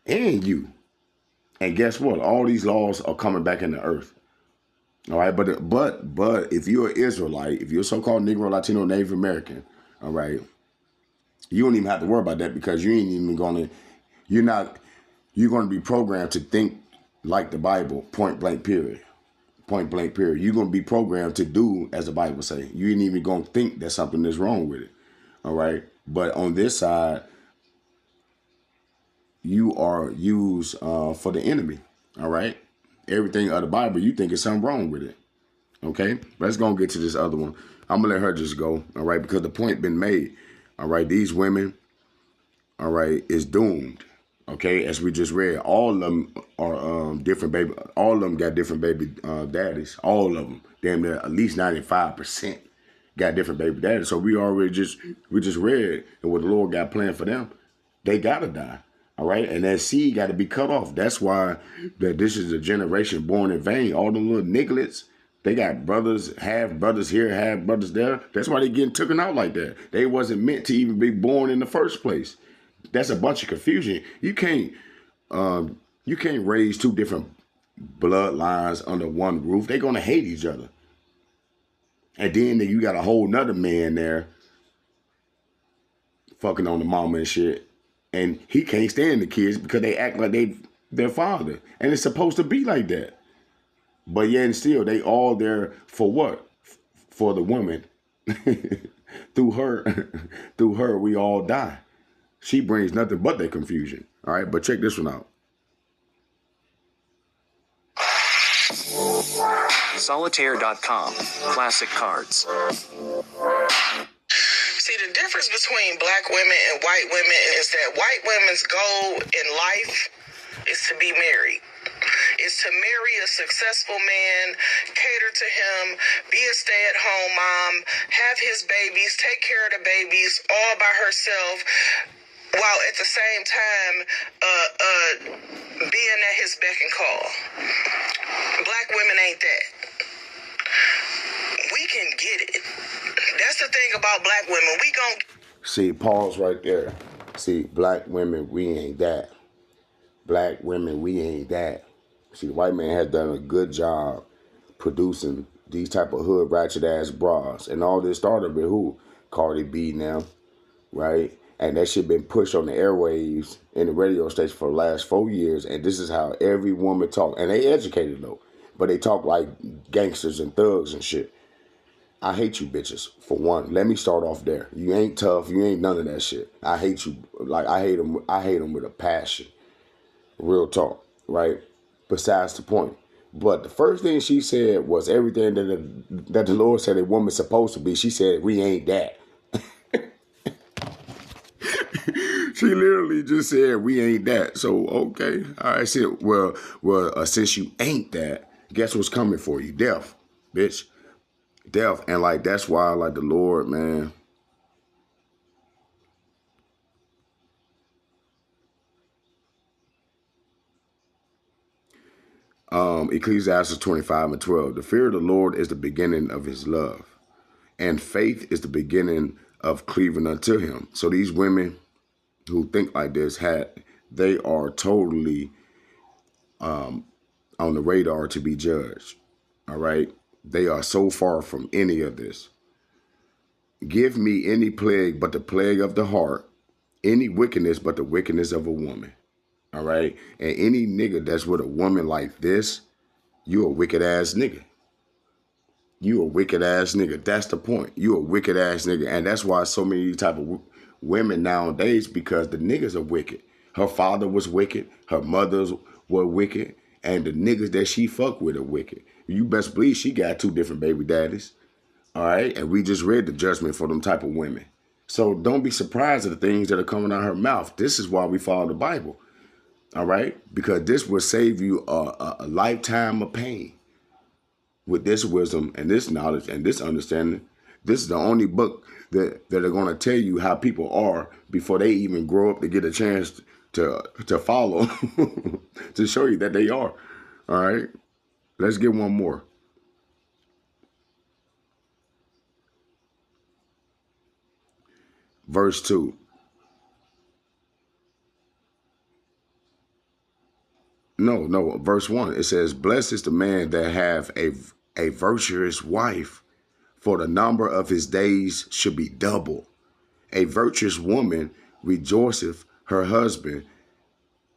and you. And guess what? All these laws are coming back in the earth. All right, but if you're an Israelite, if you're a so-called Negro, Latino, Native American, all right, you don't even have to worry about that because you ain't even gonna, you're gonna be programmed to think like the Bible, point blank period. Point blank period. You're gonna be programmed to do as the Bible say. You ain't even gonna think that something is wrong with it. All right. But on this side, you are used for the enemy. All right. Everything of the Bible, you think is something wrong with it. Okay. Let's go and get to this other one. I'm gonna let her just go. All right, because the point been made. All right, these women, all right, is doomed. Okay, as we just read, all of them are different baby. All of them got different baby daddies. All of them, damn near at least 95% got different baby daddies. So we just read and what the Lord got planned for them. They gotta die. All right, and that seed got to be cut off. That's why that this is a generation born in vain. All the little nigglets, they got brothers, half brothers here, half brothers there. That's why they getting taken out like that. They wasn't meant to even be born in the first place. That's a bunch of confusion. You can't raise two different bloodlines under one roof. They're gonna hate each other. And then you got a whole nother man there fucking on the mama and shit. And he can't stand the kids because they act like their father. And it's supposed to be like that. But yet and still, they all there for what? For the woman. through her, we all die. She brings nothing but that confusion. All right, but check this one out. Solitaire.com. Classic cards. See, the difference between black women and white women is that white women's goal in life is to be married. Is to marry a successful man, cater to him, be a stay-at-home mom, have his babies, take care of the babies all by herself, while at the same time being at his beck and call. Black women ain't that. We can get it. That's the thing about black women. We gon' see, pause right there. See, black women, we ain't that. Black women, we ain't that. See, the white man has done a good job producing these type of hood ratchet ass bras. And all this started with who? Cardi B now, right? And that shit been pushed on the airwaves in the radio station for the last 4 years. And this is how every woman talk. And they educated though. But they talk like gangsters and thugs and shit. I hate you bitches, for one. Let me start off there. You ain't tough. You ain't none of that shit. I hate you. Like, I hate them with a passion. Real talk, right? Besides the point. But the first thing she said was everything that the Lord said a woman's supposed to be. She said, we ain't that. She literally just said, we ain't that. So, okay. I said, well, since you ain't that, guess what's coming for you? Death, bitch. Death. And like, that's why, like, the Lord, man. Ecclesiastes 25:12. The fear of the Lord is the beginning of his love, and faith is the beginning of cleaving unto him. So these women who think like this, they are totally on the radar to be judged. All right. They are so far from any of this. Give me any plague but the plague of the heart, any wickedness but the wickedness of a woman. All right. And any nigga that's with a woman like this, you a wicked ass nigga. You a wicked ass nigga. That's the point. You a wicked ass nigga. And that's why so many type of women nowadays, because the niggas are wicked. Her father was wicked. Her mothers were wicked. And the niggas that she fuck with are wicked. You best believe she got 2 different baby daddies. All right. And we just read the judgment for them type of women. So don't be surprised at the things that are coming out her mouth. This is why we follow the Bible. All right. Because this will save you a lifetime of pain. With this wisdom and this knowledge and this understanding, this is the only book that are going to tell you how people are before they even grow up to get a chance to follow, to show you that they are. All right. Let's get one more. verse 2. No, verse 1. It says, blessed is the man that have a virtuous wife, for the number of his days should be double. A virtuous woman rejoiceth her husband,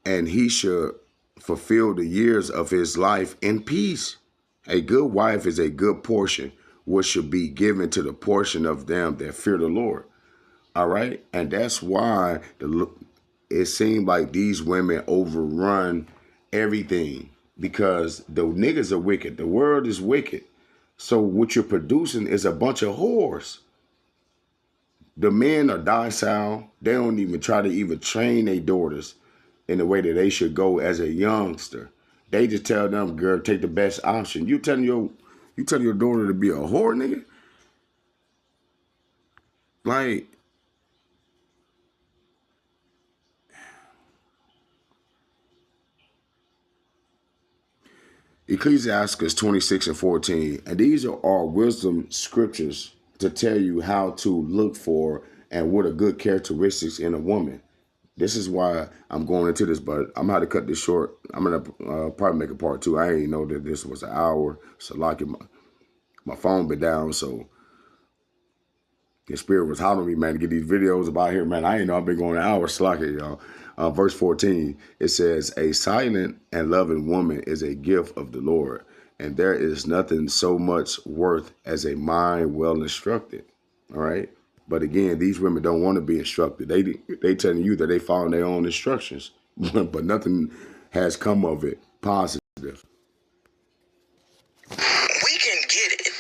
and he should fulfill the years of his life in peace. A good wife is a good portion, which should be given to the portion of them that fear the Lord. All right. And that's why it seemed like these women overrun everything, because the niggas are wicked. The world is wicked. So what you're producing is a bunch of whores. The men are docile. They don't even try to even train their daughters in the way that they should go as a youngster. They just tell them, girl, take the best option. You telling your daughter to be a whore, nigga? Like, Ecclesiastes 26:14, and these are wisdom scriptures to tell you how to look for and what are good characteristics in a woman. This is why I'm going into this, but I'm going to cut this short. I'm going to probably make a part 2. I didn't know that this was an hour. So like my phone been down, so the spirit was hollering me, man, to get these videos about here, man. I ain't know I've been going an hour. Slack it, y'all. Verse 14, it says, a silent and loving woman is a gift of the Lord, and there is nothing so much worth as a mind well instructed. All right. But again, these women don't want to be instructed. They telling you that they follow their own instructions, but nothing has come of it positive. We can get it.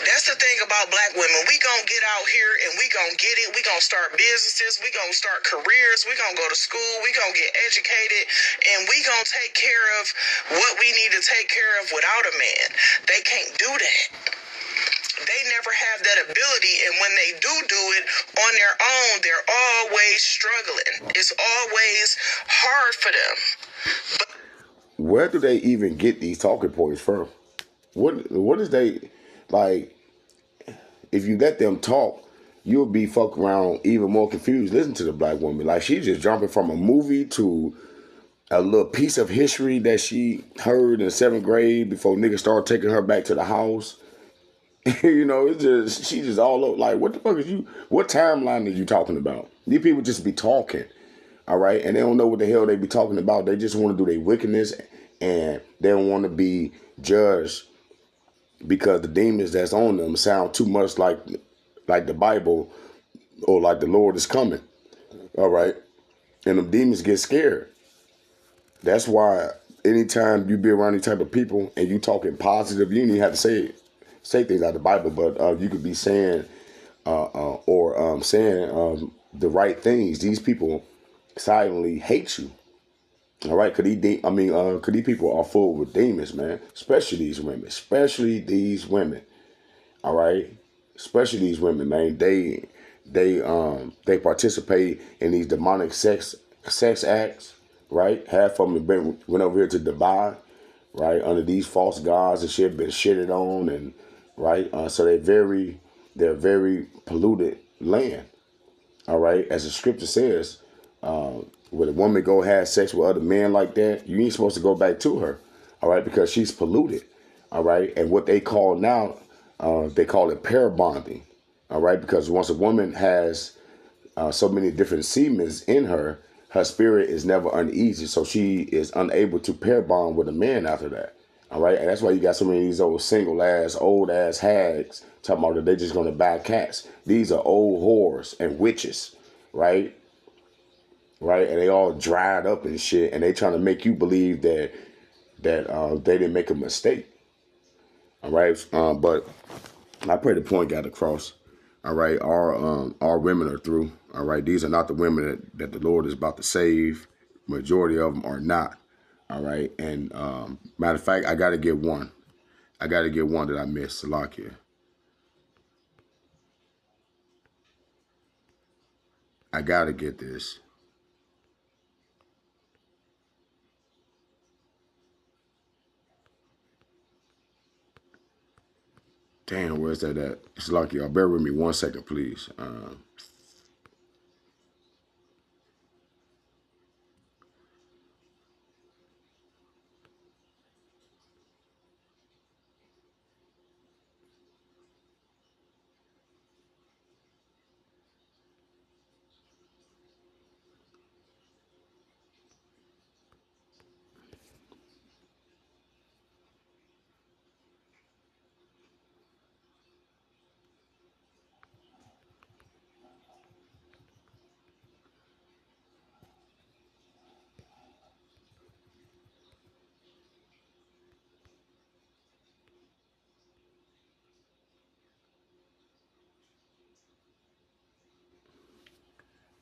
That's the thing about black women. We gonna get out here and we gonna get it. We gonna start businesses. We gonna start careers. We gonna go to school. We gonna get educated, and we gonna take care of what we need to take care of without a man. They can't do that. They never have that ability, and when they do it on their own, they're always struggling. It's always hard for them. But where do they even get these talking points from? What is they like? If you let them talk, you'll be fuck around even more confused. Listen to the black woman. Like, she's just jumping from a movie to a little piece of history that she heard in 7th grade before niggas started taking her back to the house. You know, it's just, she just all over. Like, what the fuck is you, what timeline are you talking about? These people just be talking, all right? And they don't know what the hell they be talking about. They just want to do their wickedness, and they don't want to be judged because the demons that's on them sound too much like the Bible, or like the Lord is coming, all right? And the demons get scared. That's why anytime you be around these type of people and you talking positive, you don't even have to say things out of the Bible, but you could be saying saying the right things. These people silently hate you. All right, cause these people are full with demons, man. Especially these women. All right, especially these women, man. They participate in these demonic sex acts, right? Half of them went over here to Dubai, right, under these false gods and shit, been shitted on, and right, so they're very polluted land. All right, as the scripture says, when a woman go have sex with other men like that, you ain't supposed to go back to her, all right, because she's polluted, all right. And what they call now, they call it pair bonding, all right, because once a woman has so many different semens in her, her spirit is never uneasy, so she is unable to pair bond with a man after that, all right. And that's why you got so many of these old single ass, old ass hags talking about that they just gonna buy cats. These are old whores and witches, right? Right, and they all dried up and shit, and they trying to make you believe that they didn't make a mistake. All right, but I pray the point got across. All right, our women are through. All right, these are not the women that the Lord is about to save. Majority of them are not. All right, and matter of fact, I got to get one. I got to get one that I missed. Salakia. I got to get this. Damn, where's that at? It's lucky. Y'all bear with me 1 second, please.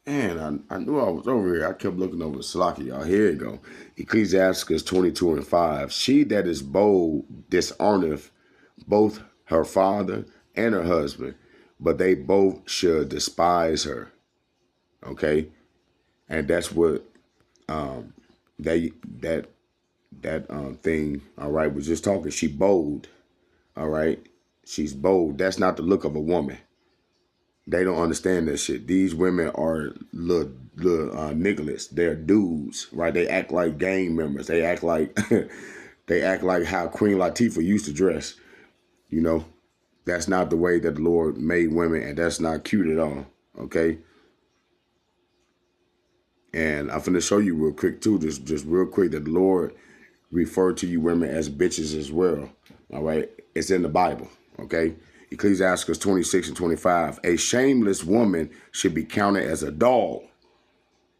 Man, I knew I was over here. I kept looking over Salaki, y'all. Here you go. Ecclesiasticus 22:5. She that is bold dishonoreth both her father and her husband, but they both should despise her. Okay? And that's what that thing, all right, was just talking. She bold. All right? She's bold. That's not the look of a woman. They don't understand that shit. These women are little nigglets. They're dudes, right? They act like gang members. They act like they act like how Queen Latifah used to dress. You know, that's not the way that the Lord made women, and that's not cute at all. Okay. And I'm finna show you real quick too, just real quick, that the Lord referred to you women as bitches as well. All right, it's in the Bible. Okay. Ecclesiasticus 26:25. A shameless woman should be counted as a dog,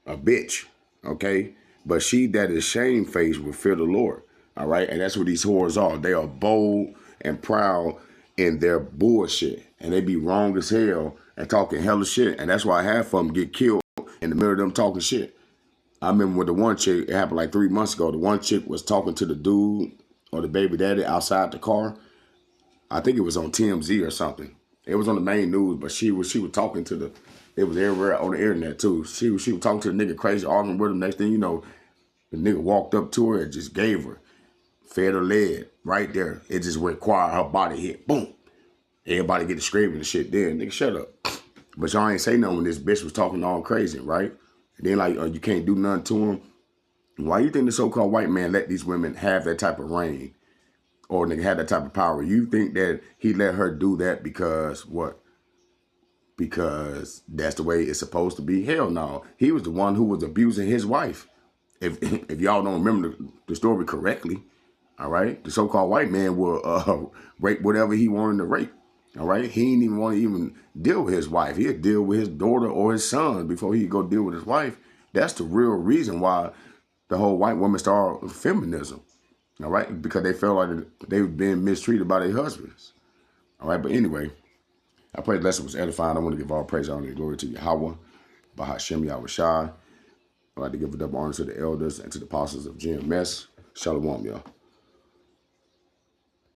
a bitch, okay? But she that is shamefaced will fear the Lord, all right? And that's what these whores are. They are bold and proud in their bullshit, and they be wrong as hell and talking hella shit. And that's why half of them get killed in the middle of them talking shit. I remember with the one chick, it happened like 3 months ago. The one chick was talking to the dude or the baby daddy outside the car. I think it was on TMZ or something. It was on the main news, but she was talking to it was everywhere on the internet too. She was talking to the nigga crazy, arguing with him. Next thing you know, the nigga walked up to her and just gave her, fed her leg right there. It just went quiet. Her body hit, boom. Everybody get to screaming and shit. Then nigga, shut up. But y'all ain't say nothing when this bitch was talking all crazy, right? And then like, you can't do nothing to him. Why you think the so-called white man let these women have that type of reign? Or nigga had that type of power? You think that he let her do that because what? Because that's the way it's supposed to be? Hell no. He was the one who was abusing his wife. If y'all don't remember the story correctly, all right? The so-called white man will rape whatever he wanted to rape, all right? He didn't even want to even deal with his wife. He'd deal with his daughter or his son before he'd go deal with his wife. That's the real reason why the whole white woman started feminism. All right, because they felt like they were being mistreated by their husbands. All right, but anyway, I pray the lesson was edifying. I want to give all praise, honor, and glory to Yahweh, Bahashem Yahushai. I'd like to give a double honor to the elders and to the apostles of GMS. Shalom, y'all.